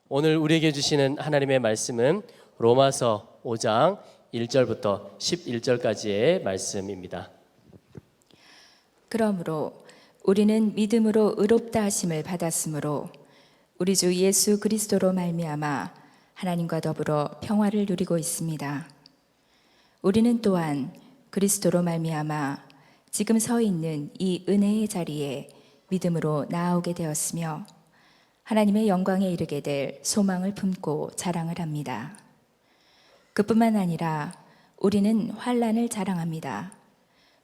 오늘 우리에게 주시는 하나님의 말씀은 로마서 5장 1절부터 11절까지의 말씀입니다. 그러므로 우리는 믿음으로 의롭다 하심을 받았으므로 우리 주 예수 그리스도로 말미암아 하나님과 더불어 평화를 누리고 있습니다. 우리는 또한 그리스도로 말미암아 지금 서 있는 이 은혜의 자리에 믿음으로 나아오게 되었으며 하나님의 영광에 이르게 될 소망을 품고 자랑을 합니다. 그뿐만 아니라 우리는 환난을 자랑합니다.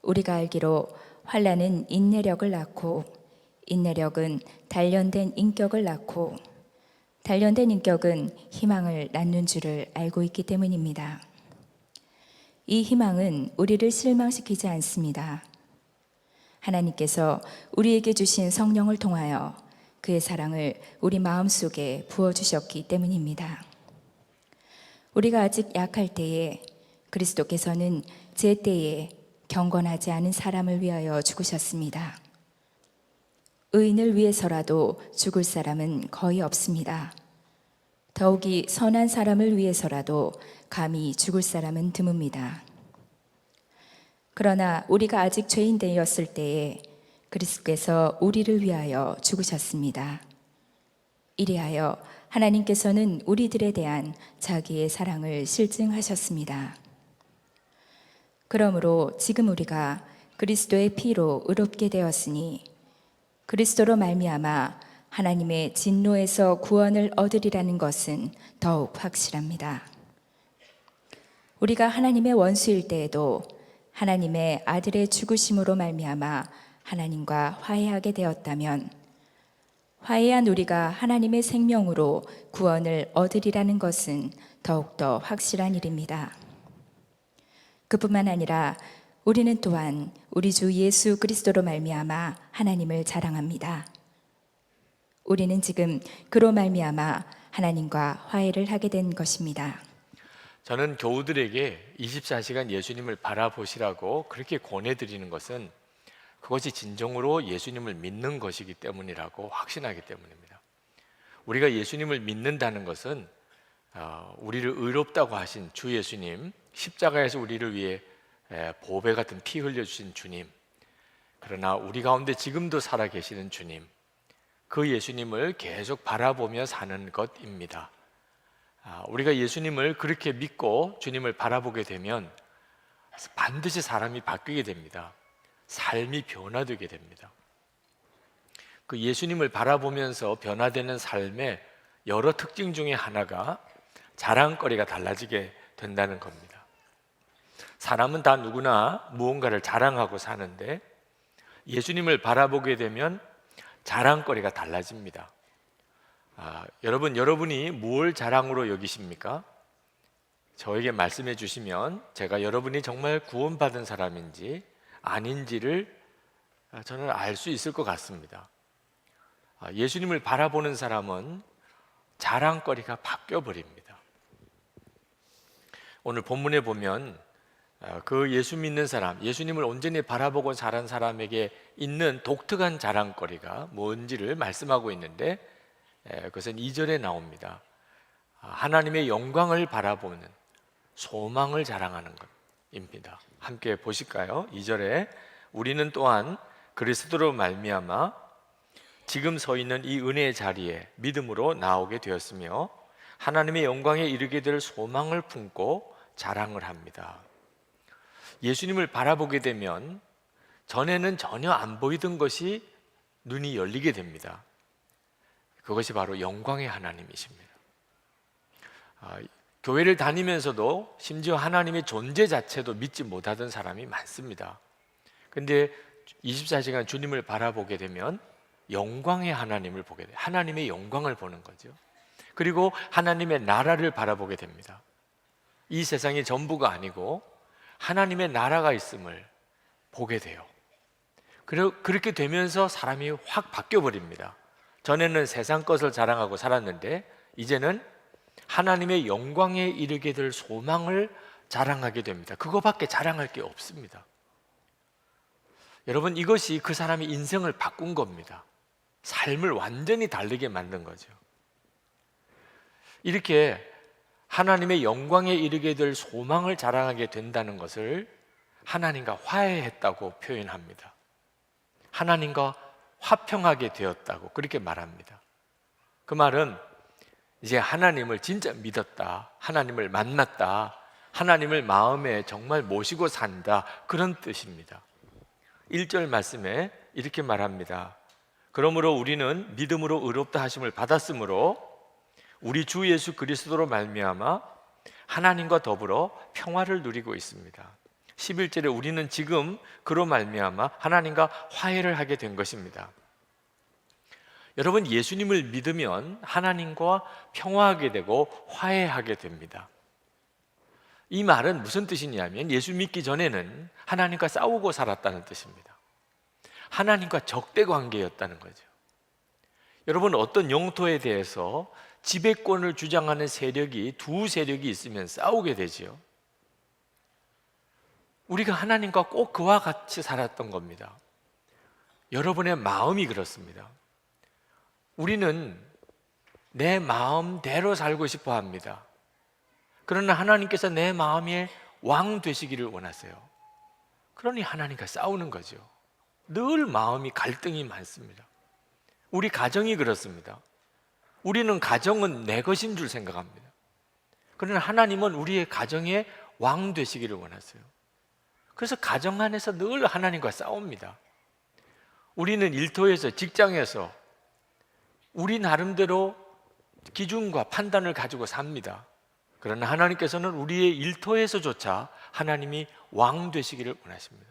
우리가 알기로 환난은 인내력을 낳고 인내력은 단련된 인격을 낳고 단련된 인격은 희망을 낳는 줄을 알고 있기 때문입니다. 이 희망은 우리를 실망시키지 않습니다. 하나님께서 우리에게 주신 성령을 통하여 그의 사랑을 우리 마음속에 부어주셨기 때문입니다. 우리가 아직 약할 때에 그리스도께서는 제 때에 경건하지 않은 사람을 위하여 죽으셨습니다. 의인을 위해서라도 죽을 사람은 거의 없습니다. 더욱이 선한 사람을 위해서라도 감히 죽을 사람은 드뭅니다. 그러나 우리가 아직 죄인 되었을 때에 그리스도께서 우리를 위하여 죽으셨습니다. 이리하여 하나님께서는 우리들에 대한 자기의 사랑을 실증하셨습니다. 그러므로 지금 우리가 그리스도의 피로 의롭게 되었으니 그리스도로 말미암아 하나님의 진노에서 구원을 얻으리라는 것은 더욱 확실합니다. 우리가 하나님의 원수일 때에도 하나님의 아들의 죽으심으로 말미암아 하나님과 화해하게 되었다면 화해한 우리가 하나님의 생명으로 구원을 얻으리라는 것은 더욱더 확실한 일입니다. 그뿐만 아니라 우리는 또한 우리 주 예수 그리스도로 말미암아 하나님을 자랑합니다. 우리는 지금 그로 말미암아 하나님과 화해를 하게 된 것입니다. 저는 교우들에게 24시간 예수님을 바라보시라고 그렇게 권해드리는 것은 그것이 진정으로 예수님을 믿는 것이기 때문이라고 확신하기 때문입니다. 우리가 예수님을 믿는다는 것은 우리를 의롭다고 하신 주 예수님, 십자가에서 우리를 위해 보배 같은 피 흘려주신 주님, 그러나 우리 가운데 지금도 살아계시는 주님, 그 예수님을 계속 바라보며 사는 것입니다. 우리가 예수님을 그렇게 믿고 주님을 바라보게 되면 반드시 사람이 바뀌게 됩니다. 삶이 변화되게 됩니다. 그 예수님을 바라보면서 변화되는 삶의 여러 특징 중에 하나가 자랑거리가 달라지게 된다는 겁니다. 사람은 다 누구나 무언가를 자랑하고 사는데 예수님을 바라보게 되면 자랑거리가 달라집니다. 여러분이 뭘 자랑으로 여기십니까? 저에게 말씀해 주시면 제가 여러분이 정말 구원받은 사람인지 아닌지를 저는 알 수 있을 것 같습니다. 예수님을 바라보는 사람은 자랑거리가 바뀌어 버립니다. 오늘 본문에 보면 그 예수 믿는 사람, 예수님을 온전히 바라보고 자란 사람에게 있는 독특한 자랑거리가 뭔지를 말씀하고 있는데 그것은 2절에 나옵니다. 하나님의 영광을 바라보는 소망을 자랑하는 것입니다. 함께 보실까요? 2절에 우리는 또한 그리스도로 말미암아 지금 서 있는 이 은혜의 자리에 믿음으로 나오게 되었으며 하나님의 영광에 이르게 될 소망을 품고 자랑을 합니다. 예수님을 바라보게 되면 전에는 전혀 안 보이던 것이 눈이 열리게 됩니다. 그것이 바로 영광의 하나님이십니다. 교회를 다니면서도 심지어 하나님의 존재 자체도 믿지 못하던 사람이 많습니다. 근데 24시간 주님을 바라보게 되면 영광의 하나님을 보게 돼요. 하나님의 영광을 보는 거죠. 그리고 하나님의 나라를 바라보게 됩니다. 이 세상이 전부가 아니고 하나님의 나라가 있음을 보게 돼요. 그렇게 되면서 사람이 확 바뀌어 버립니다. 전에는 세상 것을 자랑하고 살았는데 이제는 하나님의 영광에 이르게 될 소망을 자랑하게 됩니다. 그거밖에 자랑할 게 없습니다. 여러분, 이것이 그 사람의 인생을 바꾼 겁니다. 삶을 완전히 다르게 만든 거죠. 이렇게 하나님의 영광에 이르게 될 소망을 자랑하게 된다는 것을 하나님과 화해했다고 표현합니다. 하나님과 화평하게 되었다고 그렇게 말합니다. 그 말은 이제 하나님을 진짜 믿었다, 하나님을 만났다, 하나님을 마음에 정말 모시고 산다, 그런 뜻입니다. 1절 말씀에 이렇게 말합니다. 그러므로 우리는 믿음으로 의롭다 하심을 받았으므로 우리 주 예수 그리스도로 말미암아 하나님과 더불어 평화를 누리고 있습니다. 11절에 우리는 지금 그로 말미암아 하나님과 화해를 하게 된 것입니다. 여러분, 예수님을 믿으면 하나님과 평화하게 되고 화해하게 됩니다. 이 말은 무슨 뜻이냐면 예수 믿기 전에는 하나님과 싸우고 살았다는 뜻입니다. 하나님과 적대 관계였다는 거죠. 여러분, 어떤 영토에 대해서 지배권을 주장하는 세력이 두 세력이 있으면 싸우게 되지요. 우리가 하나님과 꼭 그와 같이 살았던 겁니다. 여러분의 마음이 그렇습니다. 우리는 내 마음대로 살고 싶어 합니다. 그러나 하나님께서 내 마음의 왕 되시기를 원하세요. 그러니 하나님과 싸우는 거죠. 늘 마음이 갈등이 많습니다. 우리 가정이 그렇습니다. 우리는 가정은 내 것인 줄 생각합니다. 그러나 하나님은 우리의 가정의 왕 되시기를 원하세요. 그래서 가정 안에서 늘 하나님과 싸웁니다. 우리는 일터에서, 직장에서 우리 나름대로 기준과 판단을 가지고 삽니다. 그러나 하나님께서는 우리의 일터에서조차 하나님이 왕 되시기를 원하십니다.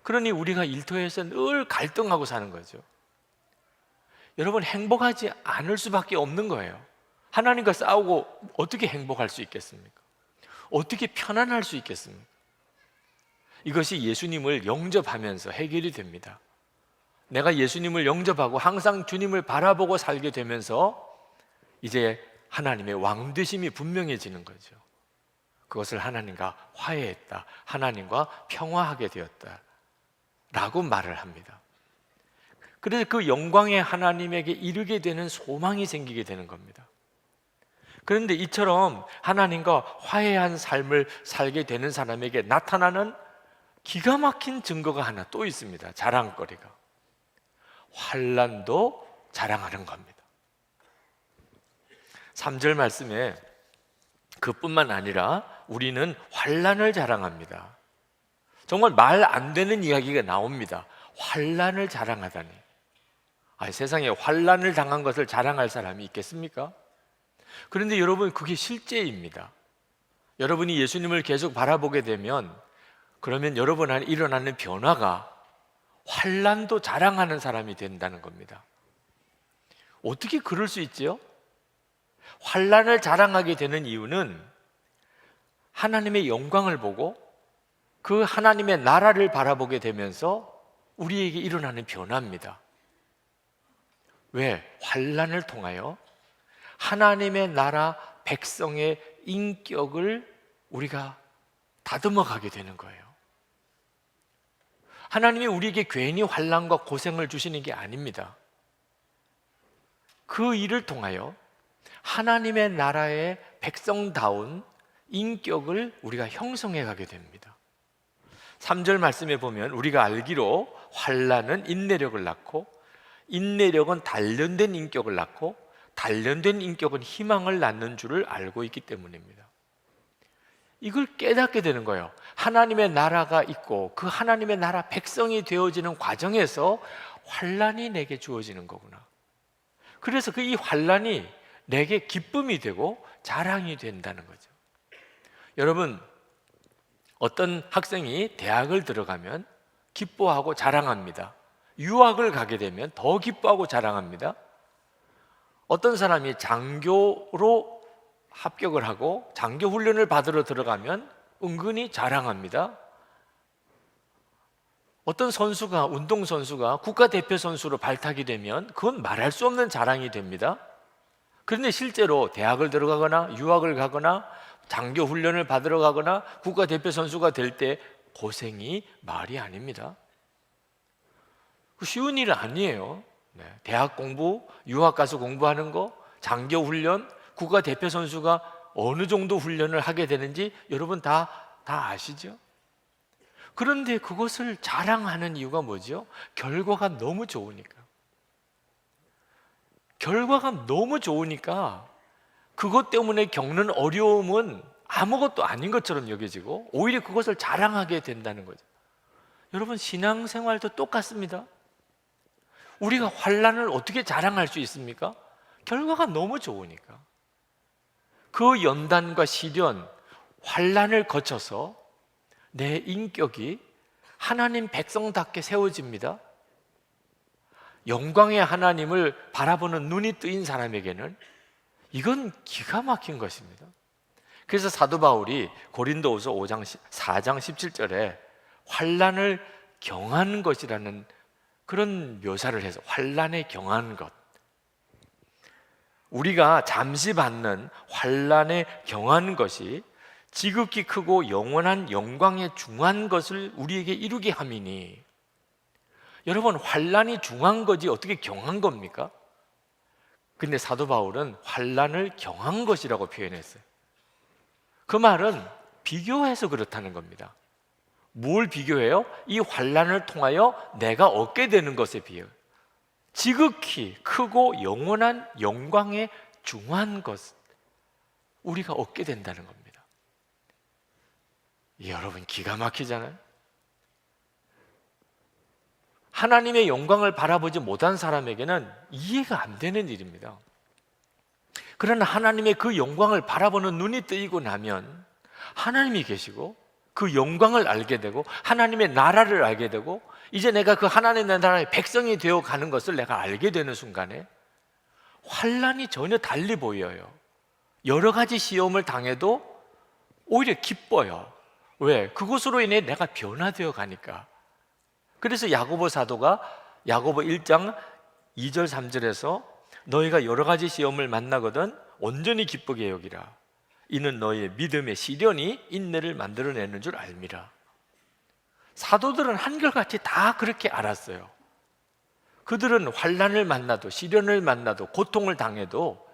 그러니 우리가 일터에서 늘 갈등하고 사는 거죠. 여러분, 행복하지 않을 수밖에 없는 거예요. 하나님과 싸우고 어떻게 행복할 수 있겠습니까? 어떻게 편안할 수 있겠습니까? 이것이 예수님을 영접하면서 해결이 됩니다. 내가 예수님을 영접하고 항상 주님을 바라보고 살게 되면서 이제 하나님의 왕되심이 분명해지는 거죠. 그것을 하나님과 화해했다, 하나님과 평화하게 되었다 라고 말을 합니다. 그래서 그 영광의 하나님에게 이르게 되는 소망이 생기게 되는 겁니다. 그런데 이처럼 하나님과 화해한 삶을 살게 되는 사람에게 나타나는 기가 막힌 증거가 하나 또 있습니다. 자랑거리가. 환난도 자랑하는 겁니다. 3절 말씀에 그뿐만 아니라 우리는 환난을 자랑합니다. 정말 말 안 되는 이야기가 나옵니다. 환난을 자랑하다니. 세상에 환난을 당한 것을 자랑할 사람이 있겠습니까? 그런데 여러분, 그게 실제입니다. 여러분이 예수님을 계속 바라보게 되면 그러면 여러분 안에 일어나는 변화가 환난도 자랑하는 사람이 된다는 겁니다. 어떻게 그럴 수 있지요? 환난을 자랑하게 되는 이유는 하나님의 영광을 보고 그 하나님의 나라를 바라보게 되면서 우리에게 일어나는 변화입니다. 왜? 환난을 통하여 하나님의 나라 백성의 인격을 우리가 다듬어 가게 되는 거예요. 하나님이 우리에게 괜히 환난과 고생을 주시는 게 아닙니다. 그 일을 통하여 하나님의 나라의 백성다운 인격을 우리가 형성해 가게 됩니다. 3절 말씀에 보면 우리가 알기로 환난은 인내력을 낳고 인내력은 단련된 인격을 낳고 단련된 인격은 희망을 낳는 줄을 알고 있기 때문입니다. 이걸 깨닫게 되는 거예요. 하나님의 나라가 있고 그 하나님의 나라 백성이 되어지는 과정에서 환난이 내게 주어지는 거구나. 그래서 그 이 환난이 내게 기쁨이 되고 자랑이 된다는 거죠. 여러분, 어떤 학생이 대학을 들어가면 기뻐하고 자랑합니다. 유학을 가게 되면 더 기뻐하고 자랑합니다. 어떤 사람이 장교로 합격을 하고 장교 훈련을 받으러 들어가면 은근히 자랑합니다. 어떤 선수가, 운동선수가 국가대표 선수로 발탁이 되면 그건 말할 수 없는 자랑이 됩니다. 그런데 실제로 대학을 들어가거나 유학을 가거나 장교 훈련을 받으러 가거나 국가대표 선수가 될 때 고생이 말이 아닙니다. 쉬운 일 아니에요. 대학 공부, 유학 가서 공부하는 거, 장교 훈련, 국가대표 선수가 어느 정도 훈련을 하게 되는지 여러분 다 아시죠? 그런데 그것을 자랑하는 이유가 뭐죠? 결과가 너무 좋으니까. 결과가 너무 좋으니까 그것 때문에 겪는 어려움은 아무것도 아닌 것처럼 여겨지고 오히려 그것을 자랑하게 된다는 거죠. 여러분, 신앙생활도 똑같습니다. 우리가 환난을 어떻게 자랑할 수 있습니까? 결과가 너무 좋으니까. 그 연단과 시련, 환난을 거쳐서 내 인격이 하나님 백성답게 세워집니다. 영광의 하나님을 바라보는 눈이 뜨인 사람에게는 이건 기가 막힌 것입니다. 그래서 사도 바울이 고린도후서 4장 17절에 환난을 경한 것이라는 그런 묘사를 해서 환난에 경한 것, 우리가 잠시 받는 환난에 경한 것이 지극히 크고 영원한 영광에 중한 것을 우리에게 이루게 함이니. 여러분, 환난이 중한 거지 어떻게 경한 겁니까? 근데 사도 바울은 환난을 경한 것이라고 표현했어요. 그 말은 비교해서 그렇다는 겁니다. 뭘 비교해요? 이 환난을 통하여 내가 얻게 되는 것에 비해요. 지극히 크고 영원한 영광에 중한 것, 우리가 얻게 된다는 겁니다. 여러분, 기가 막히잖아요. 하나님의 영광을 바라보지 못한 사람에게는 이해가 안 되는 일입니다. 그러나 하나님의 그 영광을 바라보는 눈이 뜨이고 나면 하나님이 계시고 그 영광을 알게 되고 하나님의 나라를 알게 되고 이제 내가 그 하나님의 나라의 백성이 되어 가는 것을 내가 알게 되는 순간에 환난이 전혀 달리 보여요. 여러 가지 시험을 당해도 오히려 기뻐요. 왜? 그것으로 인해 내가 변화되어 가니까. 그래서 야고보 사도가 야고보 1장 2절 3절에서 너희가 여러 가지 시험을 만나거든 온전히 기쁘게 여기라. 이는 너희의 믿음의 시련이 인내를 만들어내는 줄 알미라. 사도들은 한결같이 다 그렇게 알았어요. 그들은 환난을 만나도 시련을 만나도 고통을 당해도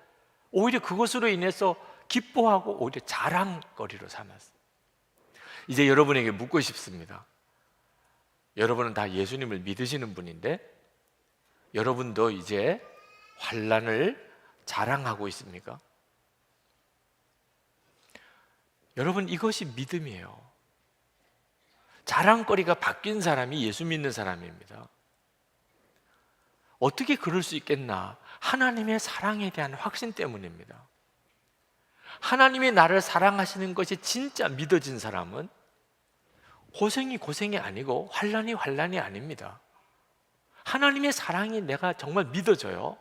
오히려 그것으로 인해서 기뻐하고 오히려 자랑거리로 삼았어요. 이제 여러분에게 묻고 싶습니다. 여러분은 다 예수님을 믿으시는 분인데 여러분도 이제 환난을 자랑하고 있습니까? 여러분, 이것이 믿음이에요. 자랑거리가 바뀐 사람이 예수 믿는 사람입니다. 어떻게 그럴 수 있겠나? 하나님의 사랑에 대한 확신 때문입니다. 하나님이 나를 사랑하시는 것이 진짜 믿어진 사람은 고생이 아니고 환난이 아닙니다. 하나님의 사랑이 내가 정말 믿어져요.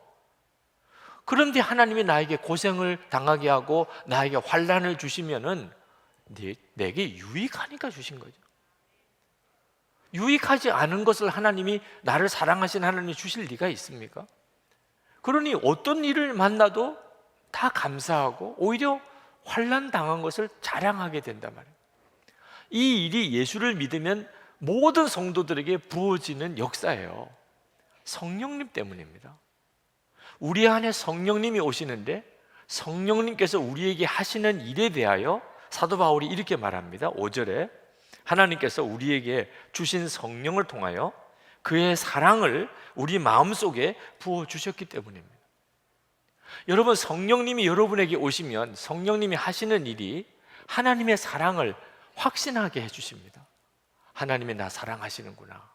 그런데 하나님이 나에게 고생을 당하게 하고 나에게 환난을 주시면은 내게 유익하니까 주신 거죠. 유익하지 않은 것을 하나님이, 나를 사랑하신 하나님이 주실 리가 있습니까? 그러니 어떤 일을 만나도 다 감사하고 오히려 환난 당한 것을 자랑하게 된단 말이에요. 이 일이 예수를 믿으면 모든 성도들에게 부어지는 역사예요. 성령님 때문입니다. 우리 안에 성령님이 오시는데 성령님께서 우리에게 하시는 일에 대하여 사도 바울이 이렇게 말합니다. 5절에 하나님께서 우리에게 주신 성령을 통하여 그의 사랑을 우리 마음속에 부어주셨기 때문입니다. 여러분, 성령님이 여러분에게 오시면 성령님이 하시는 일이 하나님의 사랑을 확신하게 해주십니다. 하나님이 나 사랑하시는구나.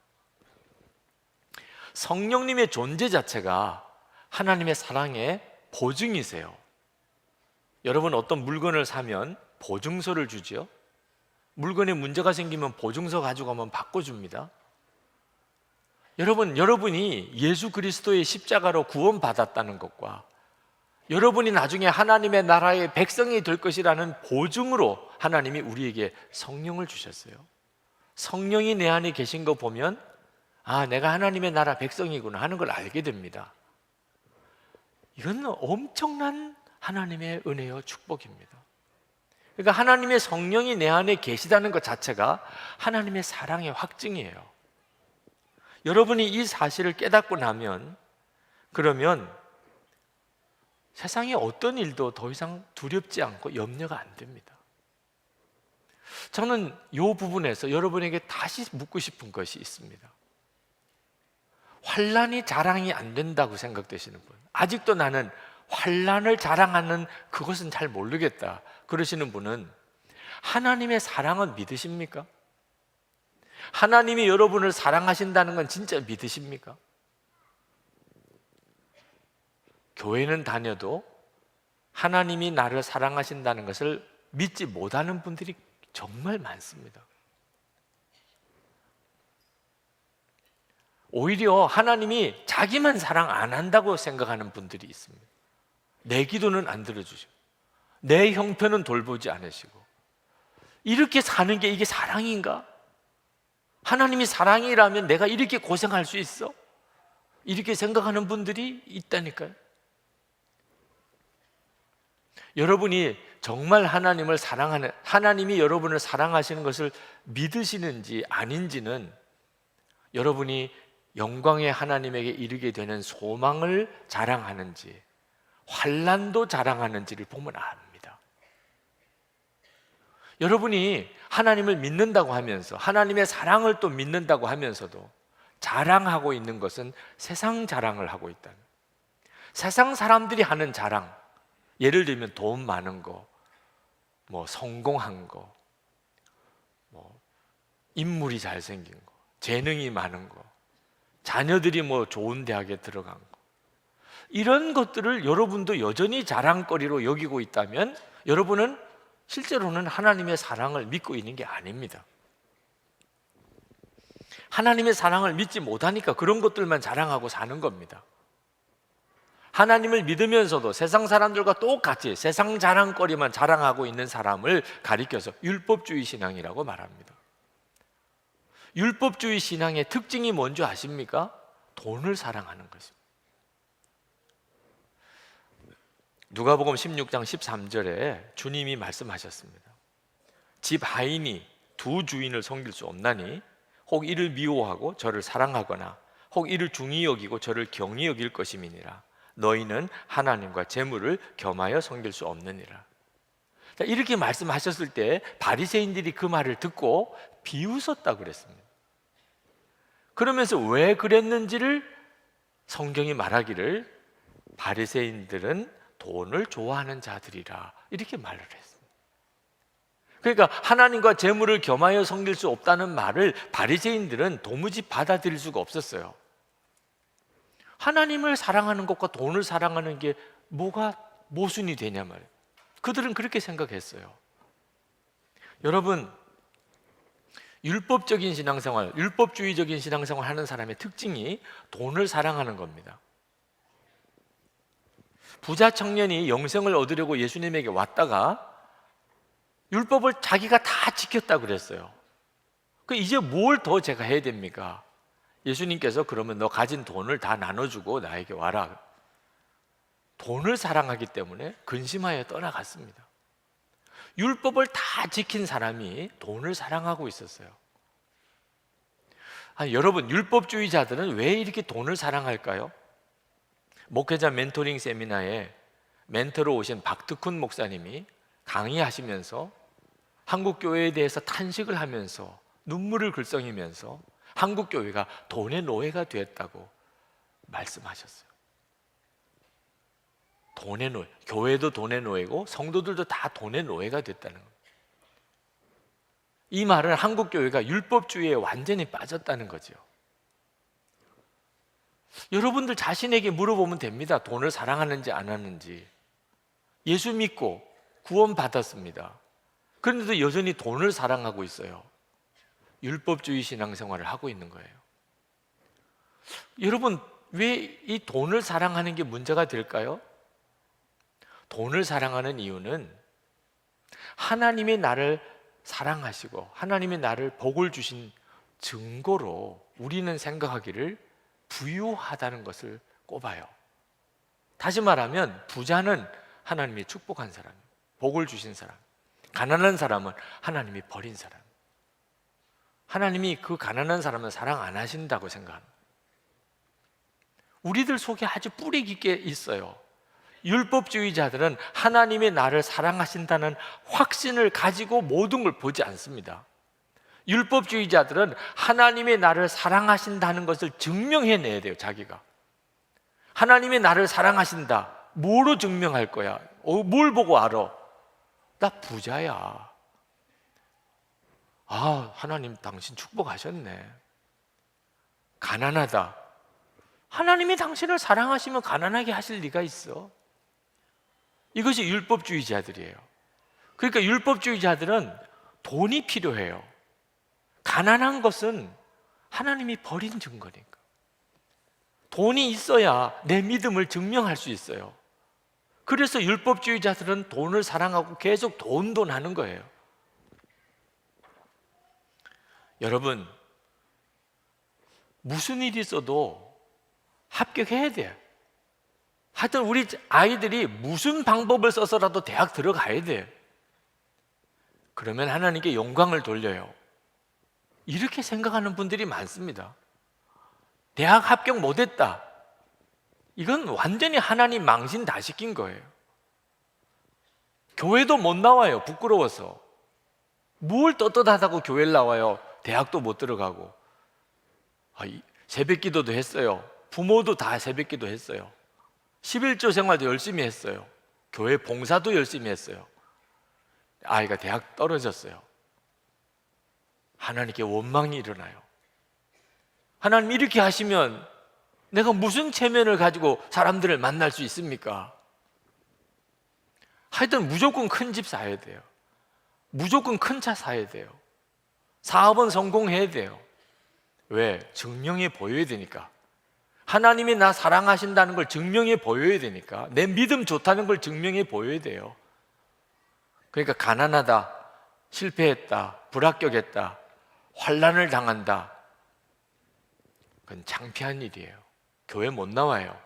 성령님의 존재 자체가 하나님의 사랑의 보증이세요. 여러분, 어떤 물건을 사면 보증서를 주죠. 물건에 문제가 생기면 보증서 가지고 가면 바꿔줍니다. 여러분이 예수 그리스도의 십자가로 구원받았다는 것과 여러분이 나중에 하나님의 나라의 백성이 될 것이라는 보증으로 하나님이 우리에게 성령을 주셨어요. 성령이 내 안에 계신 거 보면 내가 하나님의 나라 백성이구나 하는 걸 알게 됩니다. 이건 엄청난 하나님의 은혜요 축복입니다. 그러니까 하나님의 성령이 내 안에 계시다는 것 자체가 하나님의 사랑의 확증이에요. 여러분이 이 사실을 깨닫고 나면 그러면 세상의 어떤 일도 더 이상 두렵지 않고 염려가 안 됩니다. 저는 이 부분에서 여러분에게 다시 묻고 싶은 것이 있습니다. 환난이 자랑이 안 된다고 생각되시는 분, 아직도 나는 환난을 자랑하는 그것은 잘 모르겠다 그러시는 분은 하나님의 사랑은 믿으십니까? 하나님이 여러분을 사랑하신다는 건 진짜 믿으십니까? 교회는 다녀도 하나님이 나를 사랑하신다는 것을 믿지 못하는 분들이 정말 많습니다. 오히려 하나님이 자기만 사랑 안 한다고 생각하는 분들이 있습니다. 내 기도는 안 들어주시고 내 형편은 돌보지 않으시고 이렇게 사는 게 이게 사랑인가? 하나님이 사랑이라면 내가 이렇게 고생할 수 있어? 이렇게 생각하는 분들이 있다니까요. 여러분이 정말 하나님을 사랑하는, 하나님이 여러분을 사랑하시는 것을 믿으시는지 아닌지는 여러분이 영광의 하나님에게 이르게 되는 소망을 자랑하는지 환난도 자랑하는지를 보면 압니다. 여러분이 하나님을 믿는다고 하면서 하나님의 사랑을 또 믿는다고 하면서도 자랑하고 있는 것은 세상 자랑을 하고 있다는, 세상 사람들이 하는 자랑, 예를 들면 돈 많은 거, 뭐 성공한 거, 뭐 인물이 잘생긴 거, 재능이 많은 거, 자녀들이 뭐 좋은 대학에 들어간 거, 이런 것들을 여러분도 여전히 자랑거리로 여기고 있다면 여러분은 실제로는 하나님의 사랑을 믿고 있는 게 아닙니다. 하나님의 사랑을 믿지 못하니까 그런 것들만 자랑하고 사는 겁니다. 하나님을 믿으면서도 세상 사람들과 똑같이 세상 자랑거리만 자랑하고 있는 사람을 가리켜서 율법주의 신앙이라고 말합니다. 율법주의 신앙의 특징이 뭔지 아십니까? 돈을 사랑하는 것입니다. 누가복음 16장 13절에 주님이 말씀하셨습니다. 집 하인이 두 주인을 섬길 수 없나니 혹 이를 미워하고 저를 사랑하거나 혹 이를 중히 여기고 저를 경히 여길 것임이니라. 너희는 하나님과 재물을 겸하여 섬길 수 없느니라. 이렇게 말씀하셨을 때 바리새인들이 그 말을 듣고 비웃었다고 그랬습니다. 그러면서 왜 그랬는지를 성경이 말하기를 바리새인들은 돈을 좋아하는 자들이라 이렇게 말을 했습니다. 그러니까 하나님과 재물을 겸하여 섬길 수 없다는 말을 바리새인들은 도무지 받아들일 수가 없었어요. 하나님을 사랑하는 것과 돈을 사랑하는 게 뭐가 모순이 되냐 말이에요. 그들은 그렇게 생각했어요. 여러분, 율법적인 신앙생활, 율법주의적인 신앙생활 하는 사람의 특징이 돈을 사랑하는 겁니다. 부자 청년이 영생을 얻으려고 예수님에게 왔다가 율법을 자기가 다 지켰다고 그랬어요. 이제 뭘 더 제가 해야 됩니까? 예수님께서 그러면 너 가진 돈을 다 나눠주고 나에게 와라. 돈을 사랑하기 때문에 근심하여 떠나갔습니다. 율법을 다 지킨 사람이 돈을 사랑하고 있었어요. 여러분, 율법주의자들은 왜 이렇게 돈을 사랑할까요? 목회자 멘토링 세미나에 멘토로 오신 박득훈 목사님이 강의하시면서 한국교회에 대해서 탄식을 하면서 눈물을 글썽이면서 한국교회가 돈의 노예가 되었다고 말씀하셨어요. 돈의 노예, 교회도 돈의 노예고 성도들도 다 돈의 노예가 됐다는 거예요. 이 말은 한국교회가 율법주의에 완전히 빠졌다는 거죠. 여러분들 자신에게 물어보면 됩니다. 돈을 사랑하는지 안 하는지. 예수 믿고 구원 받았습니다. 그런데도 여전히 돈을 사랑하고 있어요. 율법주의 신앙생활을 하고 있는 거예요. 여러분, 왜 이 돈을 사랑하는 게 문제가 될까요? 돈을 사랑하는 이유는 하나님이 나를 사랑하시고 하나님이 나를 복을 주신 증거로 우리는 생각하기를 부유하다는 것을 꼽아요. 다시 말하면 부자는 하나님이 축복한 사람, 복을 주신 사람, 가난한 사람은 하나님이 버린 사람. 하나님이 그 가난한 사람은 사랑 안 하신다고 생각합니다. 우리들 속에 아주 뿌리 깊게 있어요. 율법주의자들은 하나님이 나를 사랑하신다는 확신을 가지고 모든 걸 보지 않습니다. 율법주의자들은 하나님이 나를 사랑하신다는 것을 증명해내야 돼요. 자기가 하나님이 나를 사랑하신다, 뭐로 증명할 거야? 뭘 보고 알아? 나 부자야. 아, 하나님 당신 축복하셨네. 가난하다. 하나님이 당신을 사랑하시면 가난하게 하실 리가 있어? 이것이 율법주의자들이에요. 그러니까 율법주의자들은 돈이 필요해요. 가난한 것은 하나님이 버린 증거니까. 돈이 있어야 내 믿음을 증명할 수 있어요. 그래서 율법주의자들은 돈을 사랑하고 계속 돈 하는 거예요. 여러분, 무슨 일이 있어도 합격해야 돼요. 하여튼 우리 아이들이 무슨 방법을 써서라도 대학 들어가야 돼요. 그러면 하나님께 영광을 돌려요. 이렇게 생각하는 분들이 많습니다. 대학 합격 못했다, 이건 완전히 하나님 망신 다 시킨 거예요. 교회도 못 나와요. 부끄러워서. 뭘 떳떳하다고 교회를 나와요. 대학도 못 들어가고. 새벽 기도도 했어요. 부모도 다 새벽 기도 했어요. 11조 생활도 열심히 했어요. 교회 봉사도 열심히 했어요. 아이가 대학 떨어졌어요. 하나님께 원망이 일어나요. 하나님 이렇게 하시면 내가 무슨 체면을 가지고 사람들을 만날 수 있습니까? 하여튼 무조건 큰 집 사야 돼요. 무조건 큰 차 사야 돼요. 사업은 성공해야 돼요. 왜? 증명해 보여야 되니까. 하나님이 나 사랑하신다는 걸 증명해 보여야 되니까. 내 믿음 좋다는 걸 증명해 보여야 돼요. 그러니까 가난하다, 실패했다, 불합격했다, 환난을 당한다, 그건 창피한 일이에요. 교회 못 나와요.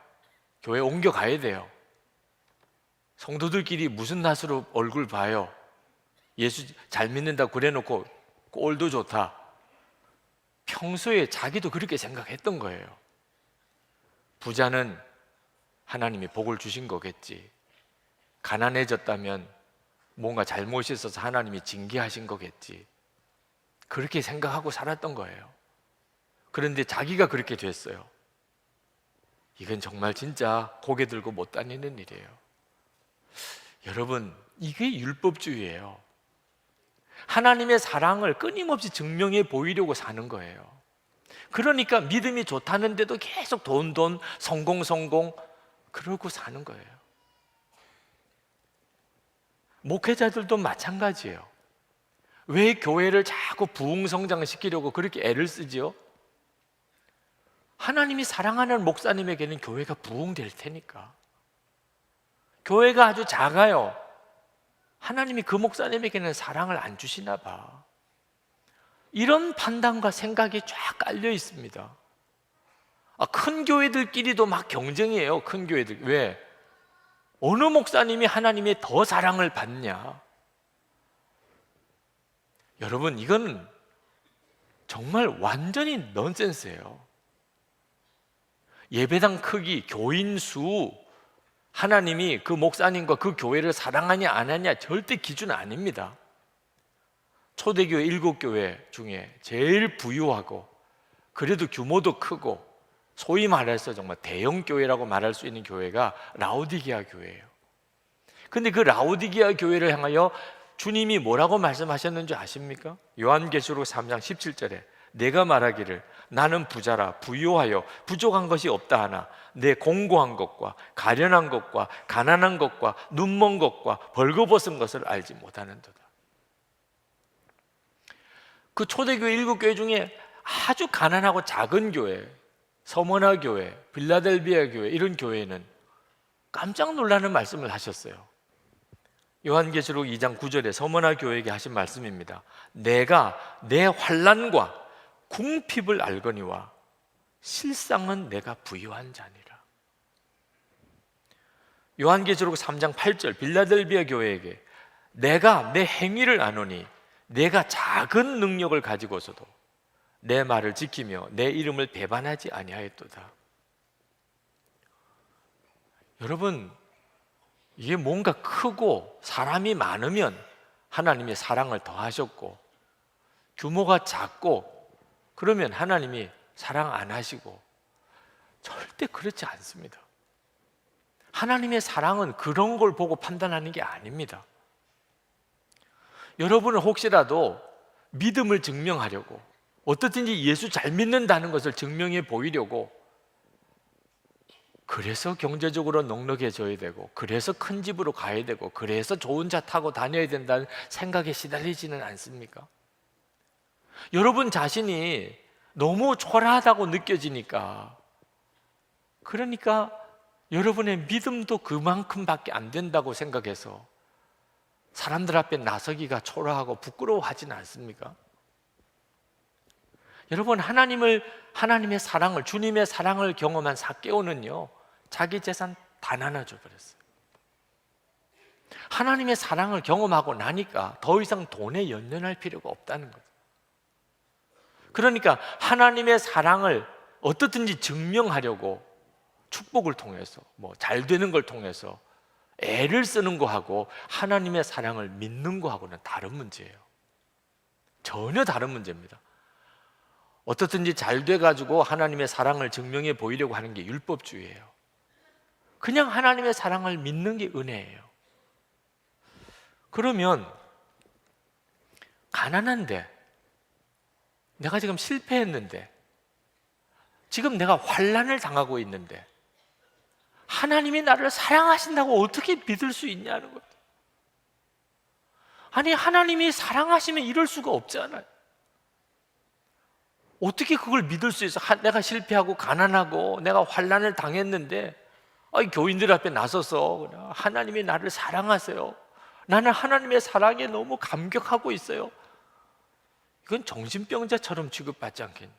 교회 옮겨가야 돼요. 성도들끼리 무슨 낯으로 얼굴 봐요? 예수 잘 믿는다고 그래놓고 꼴도 좋다. 평소에 자기도 그렇게 생각했던 거예요. 부자는 하나님이 복을 주신 거겠지. 가난해졌다면 뭔가 잘못이 있어서 하나님이 징계하신 거겠지. 그렇게 생각하고 살았던 거예요. 그런데 자기가 그렇게 됐어요. 이건 정말 진짜 고개 들고 못 다니는 일이에요. 여러분, 이게 율법주의예요. 하나님의 사랑을 끊임없이 증명해 보이려고 사는 거예요. 그러니까 믿음이 좋다는데도 계속 돈, 성공 그러고 사는 거예요. 목회자들도 마찬가지예요. 왜 교회를 자꾸 부흥성장시키려고 그렇게 애를 쓰지요? 하나님이 사랑하는 목사님에게는 교회가 부흥될 테니까. 교회가 아주 작아요. 하나님이 그 목사님에게는 사랑을 안 주시나 봐. 이런 판단과 생각이 쫙 깔려 있습니다. 큰 교회들끼리도 막 경쟁이에요. 큰 교회들. 왜? 어느 목사님이 하나님의 더 사랑을 받냐? 여러분, 이건 정말 완전히 넌센스예요. 예배당 크기, 교인 수, 하나님이 그 목사님과 그 교회를 사랑하냐 안 하냐 절대 기준 아닙니다. 초대교회 7교회 중에 제일 부유하고 그래도 규모도 크고 소위 말해서 정말 대형 교회라고 말할 수 있는 교회가 라오디게아 교회예요. 근데 그 라오디게아 교회를 향하여 주님이 뭐라고 말씀하셨는지 아십니까? 요한계시록 3장 17절에 내가 말하기를 나는 부자라 부유하여 부족한 것이 없다 하나 내 공고한 것과 가련한 것과 가난한 것과 눈먼 것과 벌거벗은 것을 알지 못하는도다. 그 초대교회 7교회 중에 아주 가난하고 작은 교회, 서머나 교회, 빌라델비아 교회, 이런 교회는 깜짝 놀라는 말씀을 하셨어요. 요한계시록 2장 9절에 서머나 교회에게 하신 말씀입니다. 내가 내 환난과 궁핍을 알거니와 실상은 내가 부유한 자니라. 요한계시록 3장 8절 빌라델비아 교회에게 내가 내 행위를 아노니 내가 작은 능력을 가지고서도 내 말을 지키며 내 이름을 배반하지 아니하였도다. 여러분, 이게 뭔가 크고 사람이 많으면 하나님이 사랑을 더하셨고, 규모가 작고 그러면 하나님이 사랑 안 하시고, 절대 그렇지 않습니다. 하나님의 사랑은 그런 걸 보고 판단하는 게 아닙니다. 여러분은 혹시라도 믿음을 증명하려고, 어떻든지 예수 잘 믿는다는 것을 증명해 보이려고, 그래서 경제적으로 넉넉해져야 되고, 그래서 큰 집으로 가야 되고, 그래서 좋은 차 타고 다녀야 된다는 생각에 시달리지는 않습니까? 여러분 자신이 너무 초라하다고 느껴지니까, 그러니까 여러분의 믿음도 그만큼밖에 안 된다고 생각해서 사람들 앞에 나서기가 초라하고 부끄러워하지는 않습니까? 여러분, 하나님의 사랑을, 주님의 사랑을 경험한 삭개오는요, 자기 재산 다 나눠줘 버렸어요. 하나님의 사랑을 경험하고 나니까 더 이상 돈에 연연할 필요가 없다는 거죠. 그러니까 하나님의 사랑을 어떻든지 증명하려고 축복을 통해서, 잘 되는 걸 통해서 애를 쓰는 거하고 하나님의 사랑을 믿는 거하고는 다른 문제예요. 전혀 다른 문제입니다. 어떻든지 잘 돼가지고 하나님의 사랑을 증명해 보이려고 하는 게 율법주의예요. 그냥 하나님의 사랑을 믿는 게 은혜예요. 그러면 가난한데, 내가 지금 실패했는데, 지금 내가 환난을 당하고 있는데 하나님이 나를 사랑하신다고 어떻게 믿을 수 있냐는 거예요. 아니, 하나님이 사랑하시면 이럴 수가 없잖아요. 어떻게 그걸 믿을 수 있어? 내가 실패하고 가난하고 내가 환난을 당했는데 교인들 앞에 나서서 하나님이 나를 사랑하세요, 나는 하나님의 사랑에 너무 감격하고 있어요. 이건 정신병자처럼 취급받지 않겠니?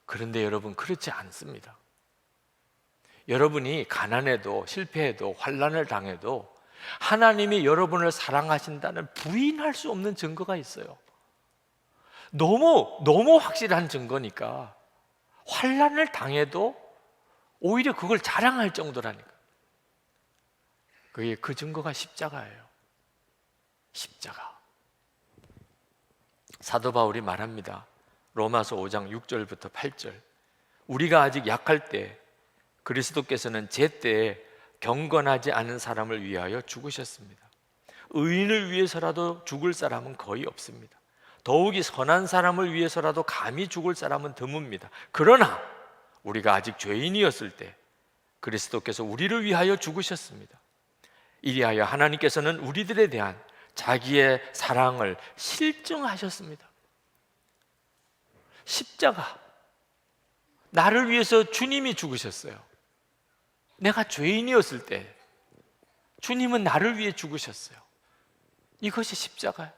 그런데 여러분, 그렇지 않습니다. 여러분이 가난해도 실패해도 환난을 당해도 하나님이 여러분을 사랑하신다는 부인할 수 없는 증거가 있어요. 너무 확실한 증거니까 환난을 당해도 오히려 그걸 자랑할 정도라니까. 그 증거가 십자가예요. 십자가. 사도 바울이 말합니다. 로마서 5장 6절부터 8절. 우리가 아직 약할 때 그리스도께서는 제때에 경건하지 않은 사람을 위하여 죽으셨습니다. 의인을 위해서라도 죽을 사람은 거의 없습니다. 더욱이 선한 사람을 위해서라도 감히 죽을 사람은 드뭅니다. 그러나 우리가 아직 죄인이었을 때 그리스도께서 우리를 위하여 죽으셨습니다. 이리하여 하나님께서는 우리들에 대한 자기의 사랑을 실증하셨습니다. 십자가, 나를 위해서 주님이 죽으셨어요. 내가 죄인이었을 때 주님은 나를 위해 죽으셨어요. 이것이 십자가예요.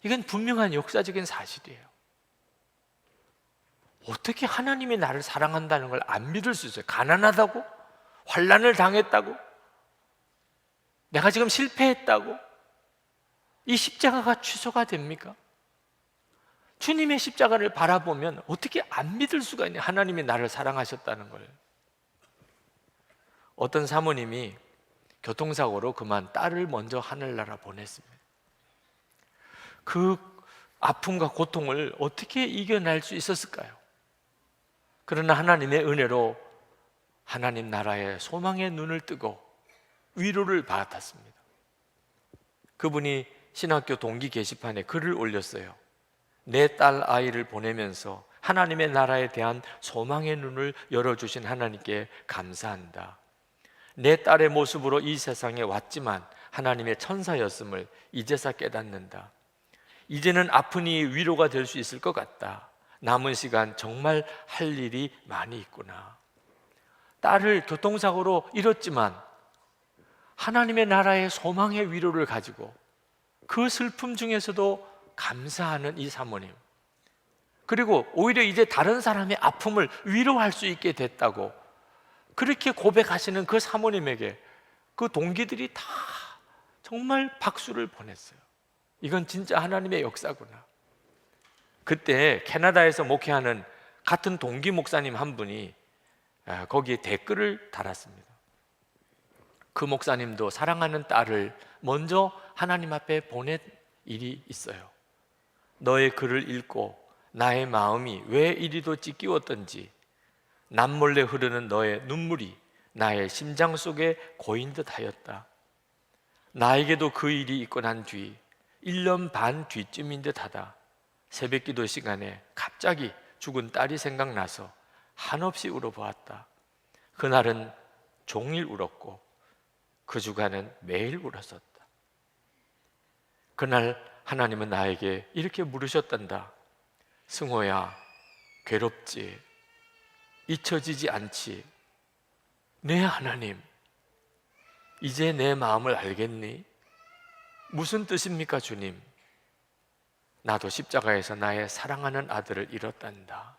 이건 분명한 역사적인 사실이에요. 어떻게 하나님이 나를 사랑한다는 걸 안 믿을 수 있어요? 가난하다고? 환난을 당했다고? 내가 지금 실패했다고? 이 십자가가 취소가 됩니까? 주님의 십자가를 바라보면 어떻게 안 믿을 수가 있냐? 하나님이 나를 사랑하셨다는 걸. 어떤 사모님이 교통사고로 그만 딸을 먼저 하늘나라 보냈습니다. 그 아픔과 고통을 어떻게 이겨낼 수 있었을까요? 그러나 하나님의 은혜로 하나님 나라의 소망의 눈을 뜨고 위로를 받았습니다. 그분이 신학교 동기 게시판에 글을 올렸어요. 내 딸 아이를 보내면서 하나님의 나라에 대한 소망의 눈을 열어주신 하나님께 감사한다. 내 딸의 모습으로 이 세상에 왔지만 하나님의 천사였음을 이제서 깨닫는다. 이제는 아프니 위로가 될 수 있을 것 같다. 남은 시간 정말 할 일이 많이 있구나. 딸을 교통사고로 잃었지만 하나님의 나라의 소망의 위로를 가지고 그 슬픔 중에서도 감사하는 이 사모님, 그리고 오히려 이제 다른 사람의 아픔을 위로할 수 있게 됐다고 그렇게 고백하시는 그 사모님에게 그 동기들이 다 정말 박수를 보냈어요. 이건 진짜 하나님의 역사구나. 그때 캐나다에서 목회하는 같은 동기 목사님 한 분이 거기에 댓글을 달았습니다. 그 목사님도 사랑하는 딸을 먼저 하나님 앞에 보낸 일이 있어요. 너의 글을 읽고 나의 마음이 왜 이리도 찢기웠던지 남몰래 흐르는 너의 눈물이 나의 심장 속에 고인 듯 하였다. 나에게도 그 일이 있고 난 뒤 1년 반 뒤쯤인 듯 하다. 새벽 기도 시간에 갑자기 죽은 딸이 생각나서 한없이 울어보았다. 그날은 종일 울었고 그 주간은 매일 울었었다. 그날 하나님은 나에게 이렇게 물으셨단다. 승호야, 괴롭지? 잊혀지지 않지? 네, 하나님, 이제 내 마음을 알겠니? 무슨 뜻입니까, 주님? 나도 십자가에서 나의 사랑하는 아들을 잃었단다.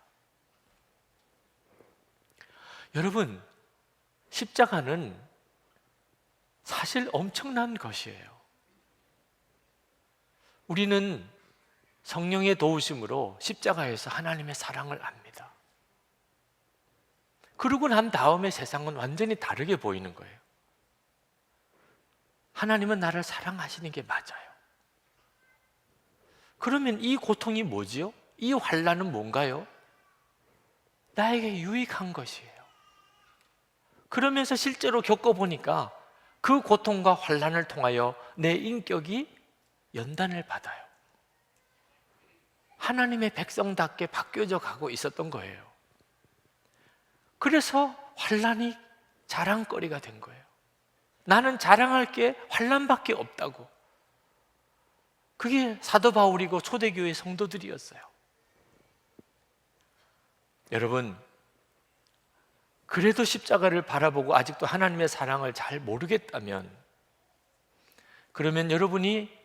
여러분, 십자가는 사실 엄청난 것이에요. 우리는 성령의 도우심으로 십자가에서 하나님의 사랑을 압니다. 그러고 난 다음에 세상은 완전히 다르게 보이는 거예요. 하나님은 나를 사랑하시는 게 맞아요. 그러면 이 고통이 뭐지요? 이 환난은 뭔가요? 나에게 유익한 것이에요. 그러면서 실제로 겪어보니까 그 고통과 환난을 통하여 내 인격이 연단을 받아요. 하나님의 백성답게 바뀌어져 가고 있었던 거예요. 그래서 환난이 자랑거리가 된 거예요. 나는 자랑할 게 환난밖에 없다고. 그게 사도 바울이고 초대교회 성도들이었어요. 여러분, 그래도 십자가를 바라보고 아직도 하나님의 사랑을 잘 모르겠다면, 그러면 여러분이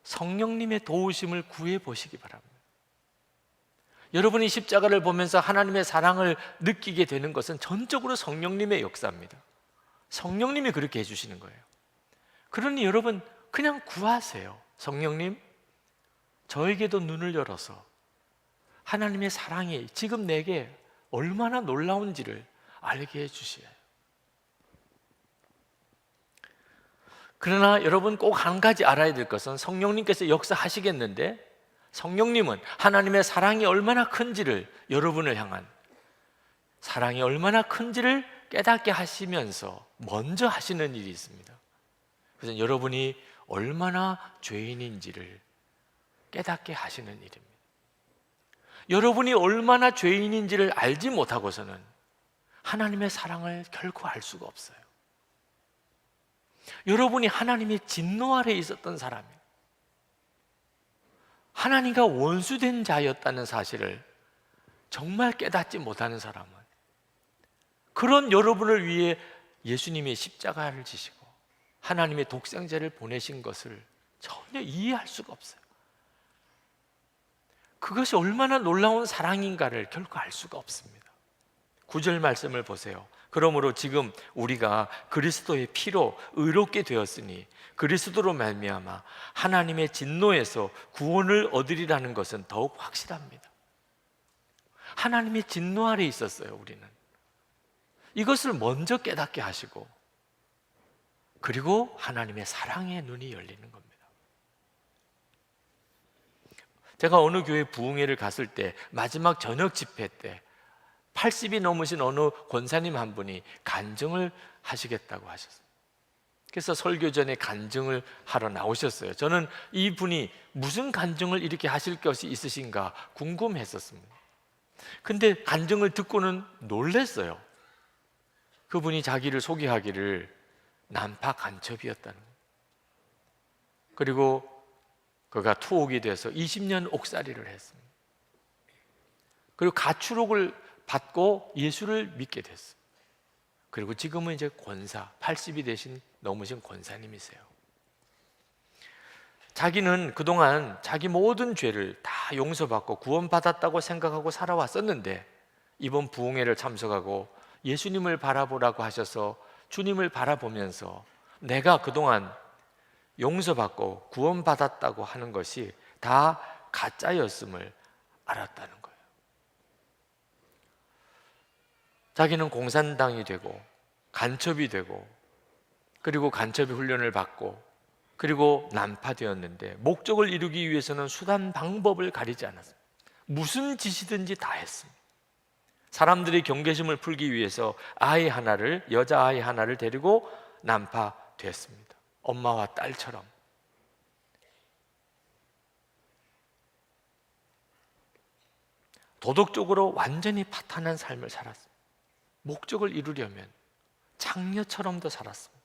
성령님의 도우심을 구해 보시기 바랍니다. 여러분이 십자가를 보면서 하나님의 사랑을 느끼게 되는 것은 전적으로 성령님의 역사입니다. 성령님이 그렇게 해주시는 거예요. 그러니 여러분, 그냥 구하세요. 성령님, 저에게도 눈을 열어서 하나님의 사랑이 지금 내게 얼마나 놀라운지를 알게 해주시어요. 그러나 여러분 꼭 한 가지 알아야 될 것은, 성령님께서 역사하시겠는데 성령님은 하나님의 사랑이 얼마나 큰지를, 여러분을 향한 사랑이 얼마나 큰지를 깨닫게 하시면서 먼저 하시는 일이 있습니다. 그래서 여러분이 얼마나 죄인인지를 깨닫게 하시는 일입니다. 여러분이 얼마나 죄인인지를 알지 못하고서는 하나님의 사랑을 결코 알 수가 없어요. 여러분이 하나님의 진노 아래 있었던 사람이에요. 하나님과 원수된 자였다는 사실을 정말 깨닫지 못하는 사람은, 그런 여러분을 위해 예수님이 십자가를 지시고 하나님의 독생자를 보내신 것을 전혀 이해할 수가 없어요. 그것이 얼마나 놀라운 사랑인가를 결코 알 수가 없습니다. 9절 말씀을 보세요. 그러므로 지금 우리가 그리스도의 피로 의롭게 되었으니 그리스도로 말미암아 하나님의 진노에서 구원을 얻으리라는 것은 더욱 확실합니다. 하나님의 진노 아래 있었어요. 우리는 이것을 먼저 깨닫게 하시고, 그리고 하나님의 사랑의 눈이 열리는 겁니다. 제가 어느 교회 부흥회를 갔을 때 마지막 저녁 집회 때 80이 넘으신 어느 권사님 한 분이 간증을 하시겠다고 하셨어요. 그래서 설교 전에 간증을 하러 나오셨어요. 저는 이분이 무슨 간증을 이렇게 하실 것이 있으신가 궁금했었습니다. 근데 간증을 듣고는 놀랐어요. 그분이 자기를 소개하기를 난파 간첩이었다는 거예요. 그리고 그가 투옥이 돼서 20년 옥살이를 했습니다. 그리고 가출옥을 받고 예수를 믿게 됐어요. 그리고 지금은 이제 권사, 80이 넘으신 권사님이세요. 자기는 그동안 자기 모든 죄를 다 용서받고 구원받았다고 생각하고 살아왔었는데, 이번 부흥회를 참석하고 예수님을 바라보라고 하셔서 주님을 바라보면서 내가 그동안 용서받고 구원받았다고 하는 것이 다 가짜였음을 알았다는 거예요. 자기는 공산당이 되고 간첩이 되고 그리고 간첩의 훈련을 받고 그리고 난파되었는데 목적을 이루기 위해서는 수단 방법을 가리지 않았습니다. 무슨 짓이든지 다 했습니다. 사람들의 경계심을 풀기 위해서 여자아이 하나를 데리고 난파됐습니다. 엄마와 딸처럼. 도덕적으로 완전히 파탄한 삶을 살았습니다. 목적을 이루려면 장녀처럼도 살았습니다.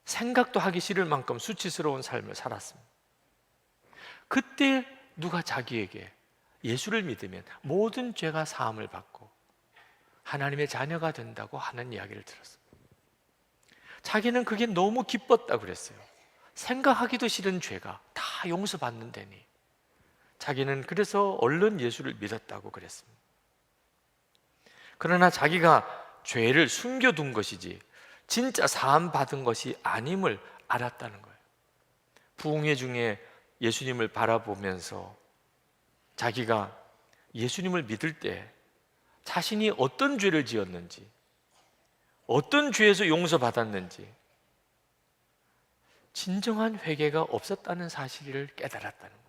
생각도 하기 싫을 만큼 수치스러운 삶을 살았습니다. 그때 누가 자기에게 예수를 믿으면 모든 죄가 사함을 받고 하나님의 자녀가 된다고 하는 이야기를 들었습니다. 자기는 그게 너무 기뻤다고 그랬어요. 생각하기도 싫은 죄가 다 용서받는다니. 자기는 그래서 얼른 예수를 믿었다고 그랬습니다. 그러나 자기가 죄를 숨겨둔 것이지 진짜 사함 받은 것이 아님을 알았다는 거예요. 부흥회 중에 예수님을 바라보면서 자기가 예수님을 믿을 때 자신이 어떤 죄를 지었는지, 어떤 죄에서 용서받았는지 진정한 회개가 없었다는 사실을 깨달았다는 거예요.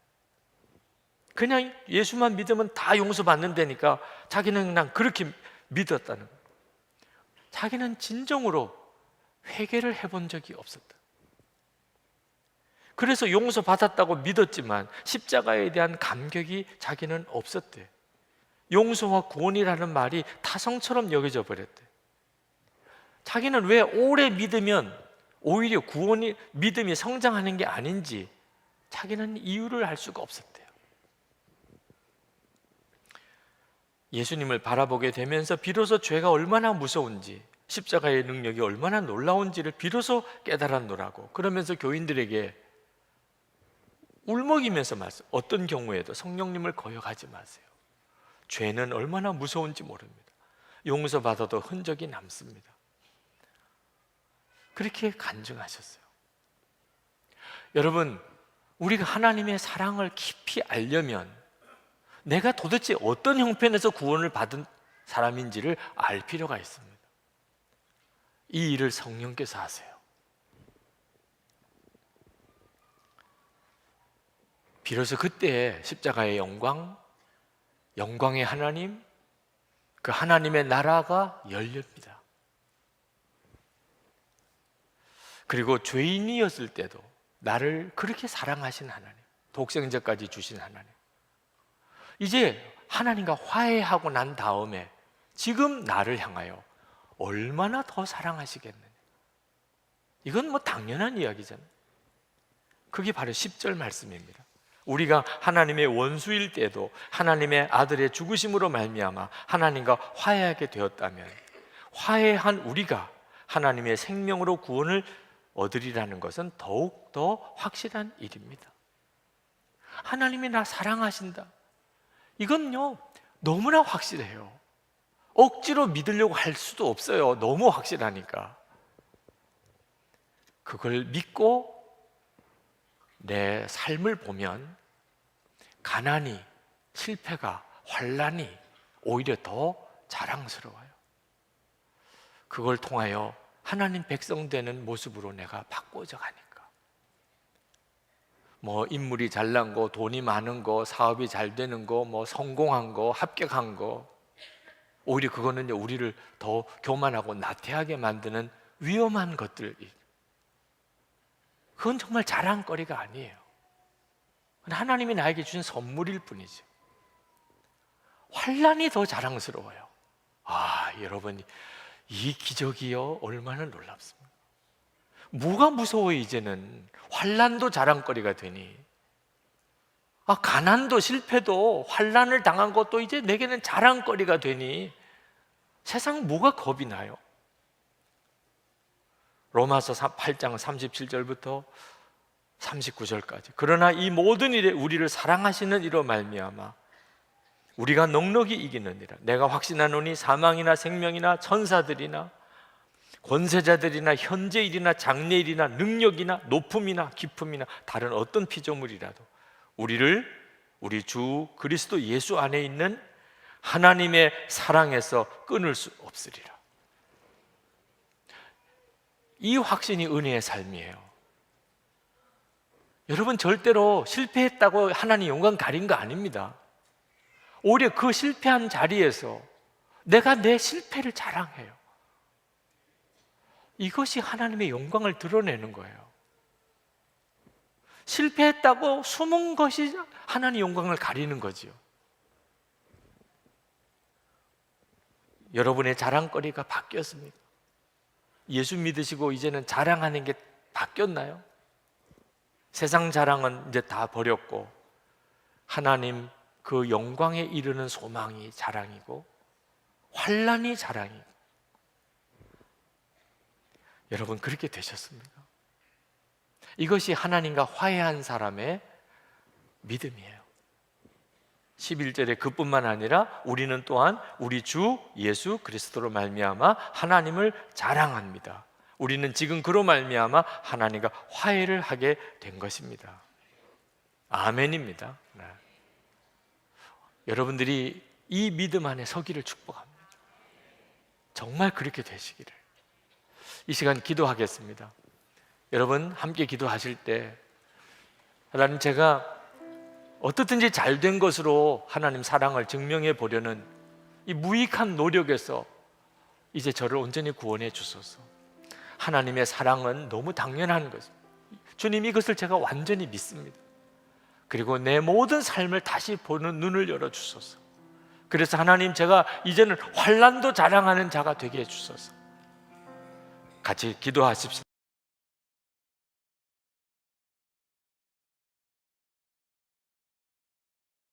그냥 예수만 믿으면 다 용서받는다니까 자기는 그냥 그렇게 믿었다는 거예요. 자기는 진정으로 회개를 해본 적이 없었다. 그래서 용서받았다고 믿었지만 십자가에 대한 감격이 자기는 없었대. 용서와 구원이라는 말이 타성처럼 여겨져 버렸대. 자기는 왜 오래 믿으면 오히려 믿음이 성장하는 게 아닌지 자기는 이유를 알 수가 없었대요. 예수님을 바라보게 되면서 비로소 죄가 얼마나 무서운지, 십자가의 능력이 얼마나 놀라운지를 비로소 깨달았노라고. 그러면서 교인들에게 울먹이면서 말씀, 어떤 경우에도 성령님을 거역하지 마세요. 죄는 얼마나 무서운지 모릅니다. 용서받아도 흔적이 남습니다. 그렇게 간증하셨어요. 여러분, 우리가 하나님의 사랑을 깊이 알려면 내가 도대체 어떤 형편에서 구원을 받은 사람인지를 알 필요가 있습니다. 이 일을 성령께서 하세요. 비로소 그때 십자가의 영광의 하나님, 그 하나님의 나라가 열립니다. 그리고 죄인이었을 때도 나를 그렇게 사랑하신 하나님, 독생자까지 주신 하나님, 이제 하나님과 화해하고 난 다음에 지금 나를 향하여 얼마나 더 사랑하시겠느냐. 이건 뭐 당연한 이야기잖아요. 그게 바로 10절 말씀입니다. 우리가 하나님의 원수일 때도 하나님의 아들의 죽으심으로 말미암아 하나님과 화해하게 되었다면 화해한 우리가 하나님의 생명으로 구원을 얻으리라는 것은 더욱 더 확실한 일입니다. 하나님이 나 사랑하신다. 이건요 너무나 확실해요. 억지로 믿으려고 할 수도 없어요. 너무 확실하니까. 그걸 믿고 내 삶을 보면 가난이, 실패가, 환난이 오히려 더 자랑스러워요. 그걸 통하여 하나님 백성 되는 모습으로 내가 바꿔져 가니까. 뭐 인물이 잘난 거, 돈이 많은 거, 사업이 잘 되는 거, 뭐 성공한 거, 합격한 거, 오히려 그거는 우리를 더 교만하고 나태하게 만드는 위험한 것들. 그건 정말 자랑거리가 아니에요. 하나님이 나에게 주신 선물일 뿐이죠. 환난이 더 자랑스러워요. 여러분, 이 기적이요 얼마나 놀랍습니까? 뭐가 무서워요? 이제는 환난도 자랑거리가 되니, 가난도 실패도 환난을 당한 것도 이제 내게는 자랑거리가 되니 세상 뭐가 겁이 나요? 로마서 8장 37절부터 39절까지. 그러나 이 모든 일에 우리를 사랑하시는 이로 말미암아 우리가 넉넉히 이기느니라. 내가 확신하노니 사망이나 생명이나 천사들이나 권세자들이나 현재일이나 장래일이나 능력이나 높음이나 깊음이나 다른 어떤 피조물이라도 우리를 우리 주 그리스도 예수 안에 있는 하나님의 사랑에서 끊을 수 없으리라. 이 확신이 은혜의 삶이에요. 여러분, 절대로 실패했다고 하나님 영광 가린 거 아닙니다. 오히려 그 실패한 자리에서 내가 내 실패를 자랑해요. 이것이 하나님의 영광을 드러내는 거예요. 실패했다고 숨은 것이 하나님의 영광을 가리는 거지요. 여러분의 자랑거리가 바뀌었습니까? 예수 믿으시고 이제는 자랑하는 게 바뀌었나요? 세상 자랑은 이제 다 버렸고 하나님 그 영광에 이르는 소망이 자랑이고 환난이 자랑이고, 여러분 그렇게 되셨습니까? 이것이 하나님과 화해한 사람의 믿음이에요. 11절에 그뿐만 아니라 우리는 또한 우리 주 예수 그리스도로 말미암아 하나님을 자랑합니다. 우리는 지금 그로 말미암아 하나님과 화해를 하게 된 것입니다. 아멘입니다. 네. 여러분들이 이 믿음 안에 서기를 축복합니다. 정말 그렇게 되시기를. 이 시간 기도하겠습니다. 여러분 함께 기도하실 때 하나님, 제가 어떻든지 잘된 것으로 하나님 사랑을 증명해 보려는 이 무익한 노력에서 이제 저를 온전히 구원해 주소서. 하나님의 사랑은 너무 당연한 것, 주님 이것을 제가 완전히 믿습니다. 그리고 내 모든 삶을 다시 보는 눈을 열어 주소서. 그래서 하나님, 제가 이제는 환난도 자랑하는 자가 되게 해 주소서. 같이 기도하십시다.